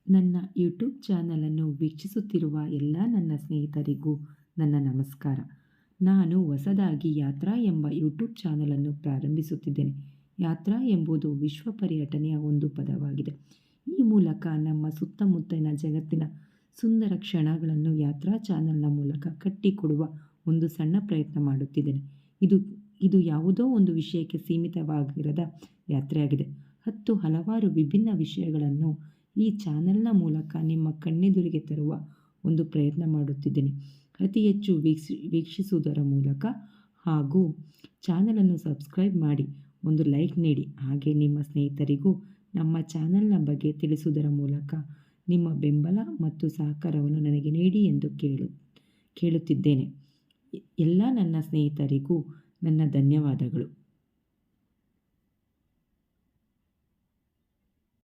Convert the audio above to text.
ನನ್ನ ಯೂಟ್ಯೂಬ್ ಚಾನಲನ್ನು ವೀಕ್ಷಿಸುತ್ತಿರುವ ಎಲ್ಲ ನನ್ನ ಸ್ನೇಹಿತರಿಗೂ ನನ್ನ ನಮಸ್ಕಾರ. ನಾನು ಹೊಸದಾಗಿ ಯಾತ್ರಾ ಎಂಬ ಯೂಟ್ಯೂಬ್ ಚಾನಲನ್ನು ಪ್ರಾರಂಭಿಸುತ್ತಿದ್ದೇನೆ. ಯಾತ್ರಾ ಎಂಬುದು ವಿಶ್ವ ಪರ್ಯಟನೆಯ ಒಂದು ಪದವಾಗಿದೆ. ಈ ಮೂಲಕ ನಮ್ಮ ಸುತ್ತಮುತ್ತಲಿನ ಜಗತ್ತಿನ ಸುಂದರ ಕ್ಷಣಗಳನ್ನು ಯಾತ್ರಾ ಚಾನಲ್ನ ಮೂಲಕ ಕಟ್ಟಿಕೊಡುವ ಒಂದು ಸಣ್ಣ ಪ್ರಯತ್ನ ಮಾಡುತ್ತಿದ್ದೇನೆ. ಇದು ಇದು ಯಾವುದೋ ಒಂದು ವಿಷಯಕ್ಕೆ ಸೀಮಿತವಾಗಿರದ ಯಾತ್ರೆಯಾಗಿದೆ. ಹಲವಾರು ವಿಭಿನ್ನ ವಿಷಯಗಳನ್ನು ಈ ಚಾನಲ್ನ ಮೂಲಕ ನಿಮ್ಮ ಕಣ್ಣೆದುರಿಗೆ ತರುವ ಒಂದು ಪ್ರಯತ್ನ ಮಾಡುತ್ತಿದ್ದೇನೆ. ಅತಿ ಹೆಚ್ಚು ವೀಕ್ಷಿಸುವುದರ ಮೂಲಕ ಹಾಗೂ ಚಾನಲನ್ನು ಸಬ್ಸ್ಕ್ರೈಬ್ ಮಾಡಿ ಒಂದು ಲೈಕ್ ನೀಡಿ, ಹಾಗೆ ನಿಮ್ಮ ಸ್ನೇಹಿತರಿಗೂ ನಮ್ಮ ಚಾನಲ್ನ ಬಗ್ಗೆ ತಿಳಿಸುವುದರ ಮೂಲಕ ನಿಮ್ಮ ಬೆಂಬಲ ಮತ್ತು ಸಹಕಾರವನ್ನು ನನಗೆ ನೀಡಿ ಎಂದು ಕೇಳುತ್ತಿದ್ದೇನೆ. ಎಲ್ಲ ನನ್ನ ಸ್ನೇಹಿತರಿಗೂ ನನ್ನ ಧನ್ಯವಾದಗಳು.